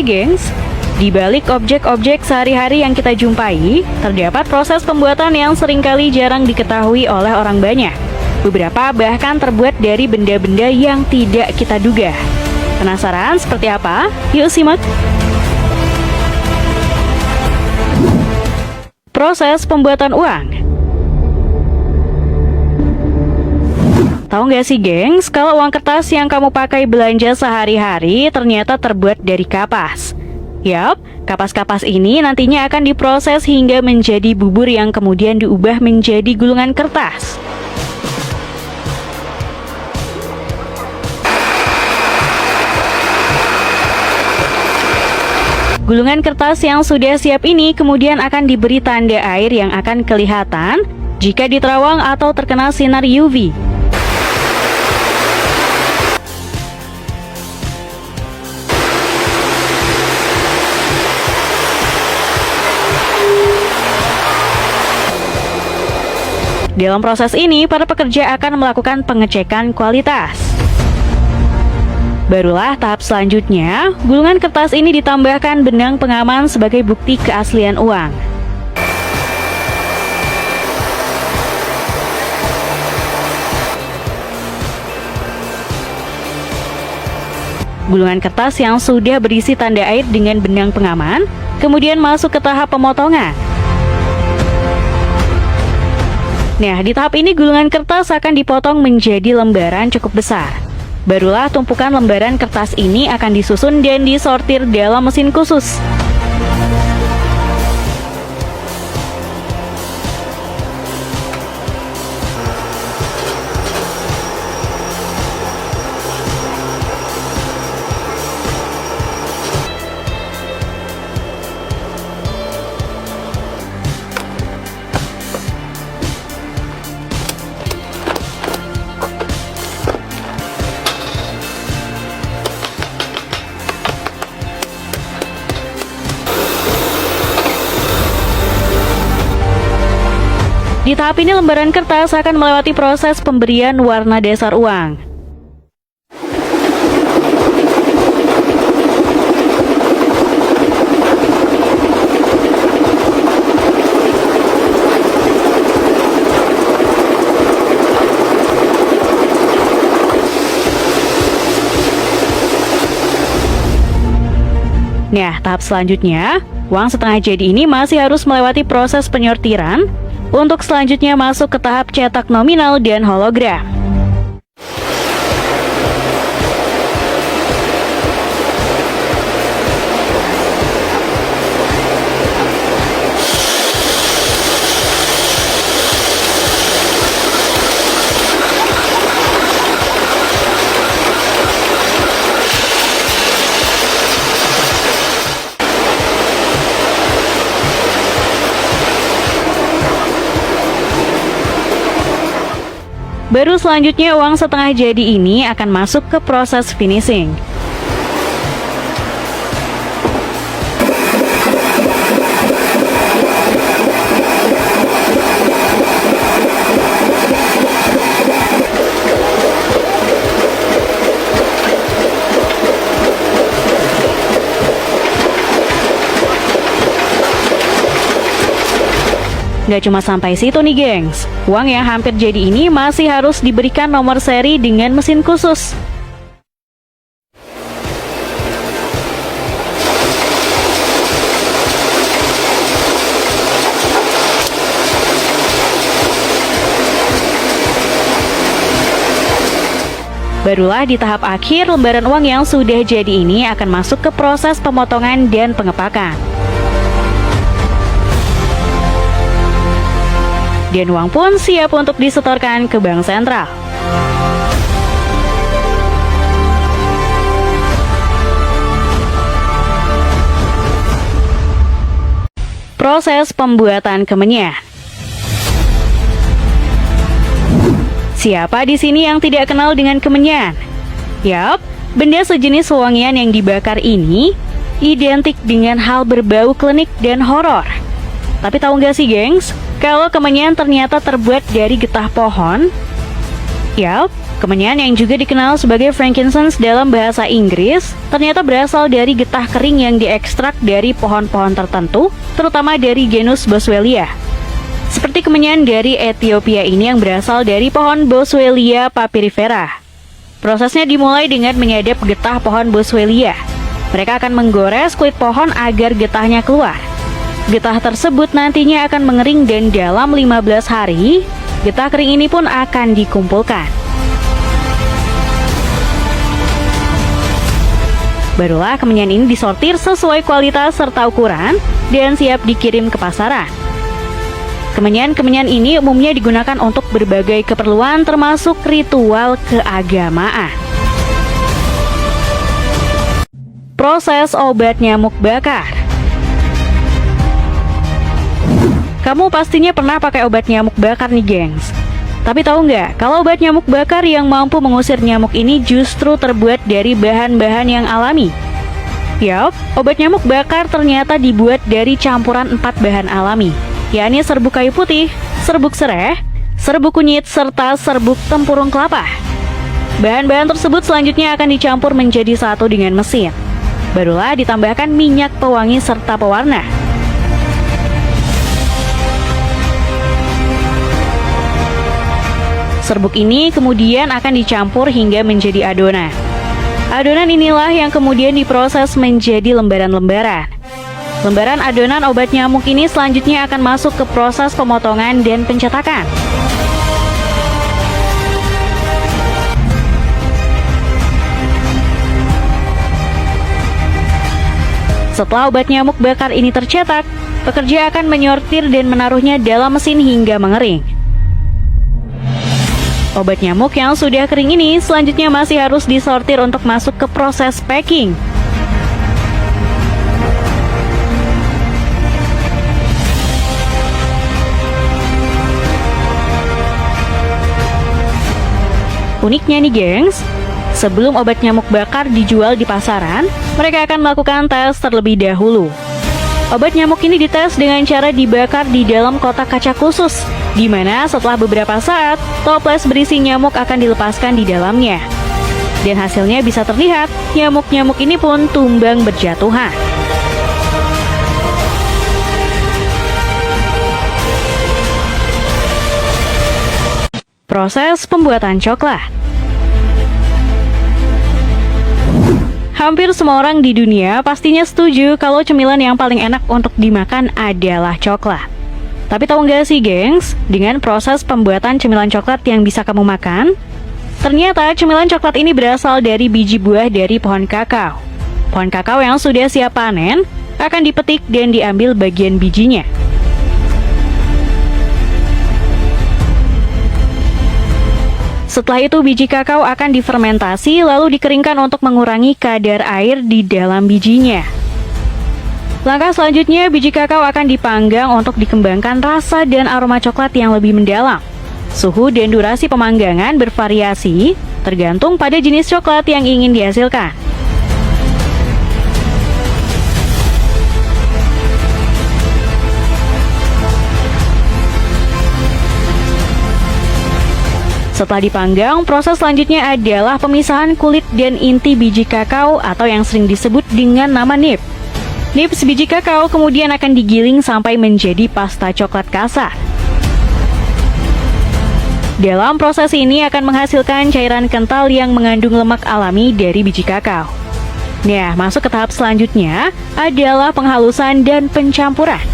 Hai gengs, di balik objek-objek sehari-hari yang kita jumpai, terdapat proses pembuatan yang seringkali jarang diketahui oleh orang banyak. Beberapa bahkan terbuat dari benda-benda yang tidak kita duga. Penasaran seperti apa? Yuk simak! Proses pembuatan uang. Tahu nggak sih gengs, kalau uang kertas yang kamu pakai belanja sehari-hari ternyata terbuat dari kapas. Yap, kapas-kapas ini nantinya akan diproses hingga menjadi bubur yang kemudian diubah menjadi gulungan kertas. Gulungan kertas yang sudah siap ini kemudian akan diberi tanda air yang akan kelihatan jika diterawang atau terkena sinar UV. Dalam proses ini, para pekerja akan melakukan pengecekan kualitas. Barulah tahap selanjutnya, gulungan kertas ini ditambahkan benang pengaman sebagai bukti keaslian uang. Gulungan kertas yang sudah berisi tanda air dengan benang pengaman, kemudian masuk ke tahap pemotongan. Nah, di tahap ini gulungan kertas akan dipotong menjadi lembaran cukup besar. Barulah tumpukan lembaran kertas ini akan disusun dan disortir dalam mesin khusus. Di tahap ini lembaran kertas akan melewati proses pemberian warna dasar uang. Nah, tahap selanjutnya, uang setengah jadi ini masih harus melewati proses penyortiran untuk selanjutnya masuk ke tahap cetak nominal dan hologram. Baru selanjutnya uang setengah jadi ini akan masuk ke proses finishing. Gak cuma sampai situ nih gengs, uang yang hampir jadi ini masih harus diberikan nomor seri dengan mesin khusus. Barulah di tahap akhir, lembaran uang yang sudah jadi ini akan masuk ke proses pemotongan dan pengepakan. Dan uang pun siap untuk disetorkan ke bank sentral. Proses pembuatan kemenyan. Siapa di sini yang tidak kenal dengan kemenyan? Yap, benda sejenis wewangian yang dibakar ini identik dengan hal berbau klinik dan horor. Tapi tahu nggak sih gengs, kalau kemenyan ternyata terbuat dari getah pohon? Yap, Kemenyan yang juga dikenal sebagai frankincense dalam bahasa Inggris, ternyata berasal dari getah kering yang diekstrak dari pohon-pohon tertentu, terutama dari genus Boswellia. Seperti kemenyan dari Ethiopia ini yang berasal dari pohon Boswellia papyrifera. Prosesnya dimulai dengan menyadap getah pohon Boswellia. Mereka akan menggores kulit pohon agar getahnya keluar. Getah tersebut nantinya akan mengering dan dalam 15 hari, getah kering ini pun akan dikumpulkan. Barulah kemenyan ini disortir sesuai kualitas serta ukuran dan siap dikirim ke pasaran. Kemenyan-kemenyan ini umumnya digunakan untuk berbagai keperluan termasuk ritual keagamaan. Proses obat nyamuk bakar. Kamu pastinya pernah pakai obat nyamuk bakar nih, gengs. Tapi tahu nggak, kalau obat nyamuk bakar yang mampu mengusir nyamuk ini justru terbuat dari bahan-bahan yang alami. Yap, obat nyamuk bakar ternyata dibuat dari campuran 4 bahan alami, yakni serbuk kayu putih, serbuk sereh, serbuk kunyit, serta serbuk tempurung kelapa. Bahan-bahan tersebut selanjutnya akan dicampur menjadi satu dengan mesin. Barulah ditambahkan minyak pewangi serta pewarna. Serbuk ini kemudian akan dicampur hingga menjadi adonan. Adonan inilah yang kemudian diproses menjadi lembaran-lembaran. Lembaran adonan obat nyamuk ini selanjutnya akan masuk ke proses pemotongan dan pencetakan. Setelah obat nyamuk bakar ini tercetak, pekerja akan menyortir dan menaruhnya dalam mesin hingga mengering. Obat nyamuk yang sudah kering ini selanjutnya masih harus disortir untuk masuk ke proses packing. Uniknya nih, gengs, sebelum obat nyamuk bakar dijual di pasaran, mereka akan melakukan tes terlebih dahulu. Obat nyamuk ini dites dengan cara dibakar di dalam kotak kaca khusus, di mana setelah beberapa saat, toples berisi nyamuk akan dilepaskan di dalamnya. Dan hasilnya bisa terlihat, nyamuk-nyamuk ini pun tumbang berjatuhan. Proses pembuatan coklat. Hampir semua orang di dunia pastinya setuju kalau cemilan yang paling enak untuk dimakan adalah coklat. Tapi tahu nggak sih, gengs, dengan proses pembuatan cemilan coklat yang bisa kamu makan? Ternyata cemilan coklat ini berasal dari biji buah dari pohon kakao. Pohon kakao yang sudah siap panen akan dipetik dan diambil bagian bijinya. Setelah itu biji kakao akan difermentasi lalu dikeringkan untuk mengurangi kadar air di dalam bijinya. Langkah selanjutnya, biji kakao akan dipanggang untuk dikembangkan rasa dan aroma coklat yang lebih mendalam. Suhu dan durasi pemanggangan bervariasi tergantung pada jenis coklat yang ingin dihasilkan. Setelah dipanggang, proses selanjutnya adalah pemisahan kulit dan inti biji kakao atau yang sering disebut dengan nama nib. Nibs biji kakao kemudian akan digiling sampai menjadi pasta coklat kasar. Dalam proses ini akan menghasilkan cairan kental yang mengandung lemak alami dari biji kakao. Nah, masuk ke tahap selanjutnya adalah penghalusan dan pencampuran.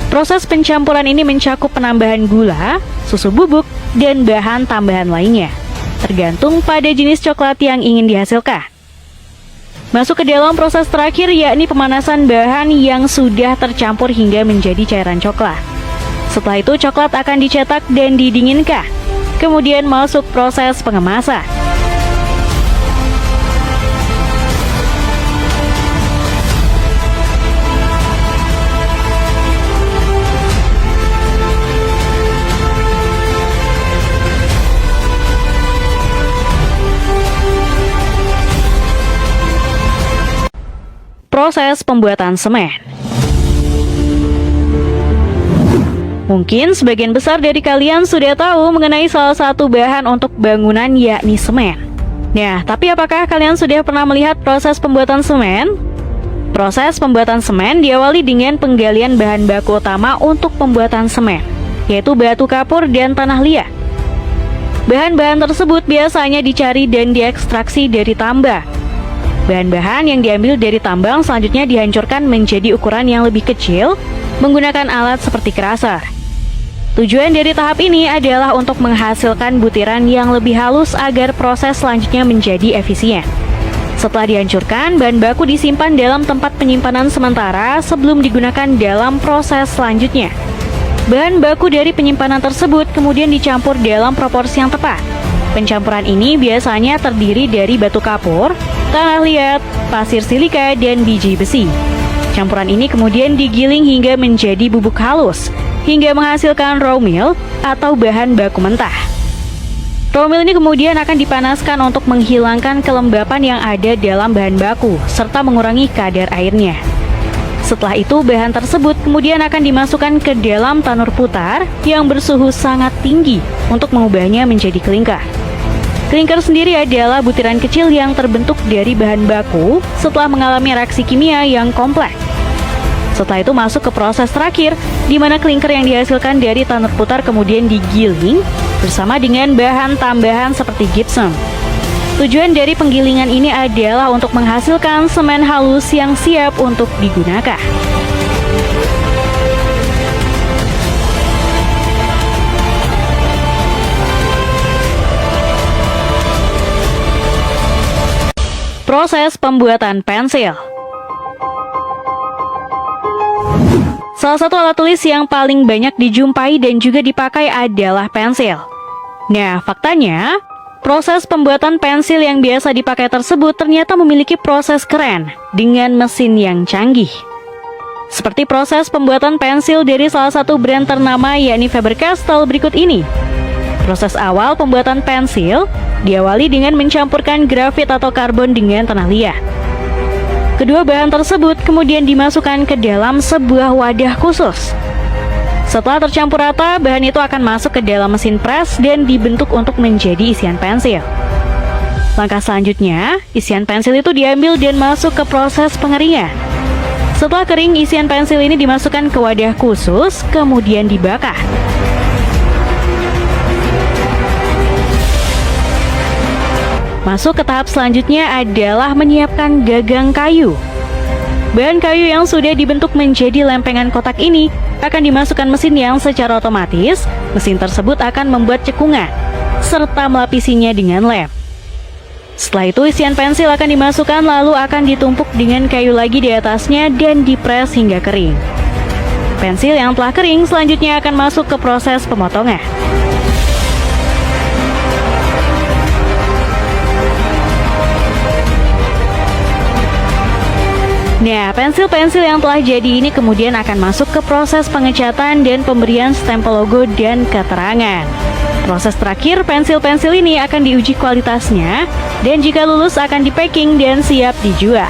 Proses pencampuran ini mencakup penambahan gula, susu bubuk, dan bahan tambahan lainnya, tergantung pada jenis coklat yang ingin dihasilkan. Masuk ke dalam proses terakhir, yakni pemanasan bahan yang sudah tercampur hingga menjadi cairan coklat. Setelah itu coklat akan dicetak dan didinginkan, kemudian masuk proses pengemasan. Proses pembuatan semen. Mungkin sebagian besar dari kalian sudah tahu mengenai salah satu bahan untuk bangunan, yakni semen. Nah, tapi apakah kalian sudah pernah melihat proses pembuatan semen? Proses pembuatan semen diawali dengan penggalian bahan baku utama untuk pembuatan semen, yaitu batu kapur dan tanah liat. Bahan-bahan tersebut biasanya dicari dan diekstraksi dari tambang. Bahan-bahan yang diambil dari tambang selanjutnya dihancurkan menjadi ukuran yang lebih kecil menggunakan alat seperti crusher. Tujuan dari tahap ini adalah untuk menghasilkan butiran yang lebih halus agar proses selanjutnya menjadi efisien. Setelah dihancurkan, bahan baku disimpan dalam tempat penyimpanan sementara sebelum digunakan dalam proses selanjutnya. Bahan baku dari penyimpanan tersebut kemudian dicampur dalam proporsi yang tepat. Pencampuran ini biasanya terdiri dari batu kapur, tanah liat, pasir silika, dan biji besi. Campuran ini kemudian digiling hingga menjadi bubuk halus, hingga menghasilkan raw meal atau bahan baku mentah. Raw meal ini kemudian akan dipanaskan untuk menghilangkan kelembapan yang ada dalam bahan baku, serta mengurangi kadar airnya. Setelah itu, bahan tersebut kemudian akan dimasukkan ke dalam tanur putar yang bersuhu sangat tinggi untuk mengubahnya menjadi klinker. Klinker sendiri adalah butiran kecil yang terbentuk dari bahan baku setelah mengalami reaksi kimia yang kompleks. Setelah itu masuk ke proses terakhir, di mana klinker yang dihasilkan dari tanur putar kemudian digiling bersama dengan bahan tambahan seperti gypsum. Tujuan dari penggilingan ini adalah untuk menghasilkan semen halus yang siap untuk digunakan. Proses pembuatan pensil. Salah satu alat tulis yang paling banyak dijumpai dan juga dipakai adalah pensil. Nah, faktanya, proses pembuatan pensil yang biasa dipakai tersebut ternyata memiliki proses keren dengan mesin yang canggih. Seperti proses pembuatan pensil dari salah satu brand ternama yakni Faber-Castell berikut ini. Proses awal pembuatan pensil diawali dengan mencampurkan grafit atau karbon dengan tanah liat. Kedua bahan tersebut kemudian dimasukkan ke dalam sebuah wadah khusus. Setelah tercampur rata, bahan itu akan masuk ke dalam mesin pres dan dibentuk untuk menjadi isian pensil. Langkah selanjutnya, isian pensil itu diambil dan masuk ke proses pengeringan. Setelah kering, isian pensil ini dimasukkan ke wadah khusus, kemudian dibakar. Masuk ke tahap selanjutnya adalah menyiapkan gagang kayu. Bahan kayu yang sudah dibentuk menjadi lempengan kotak ini akan dimasukkan mesin yang secara otomatis, mesin tersebut akan membuat cekungan, serta melapisinya dengan lem. Setelah itu isian pensil akan dimasukkan lalu akan ditumpuk dengan kayu lagi di atasnya dan dipres hingga kering. Pensil yang telah kering selanjutnya akan masuk ke proses pemotongan. Nah, pensil-pensil yang telah jadi ini kemudian akan masuk ke proses pengecatan dan pemberian stempel logo dan keterangan. Proses terakhir, pensil-pensil ini akan diuji kualitasnya dan jika lulus akan di-packing dan siap dijual.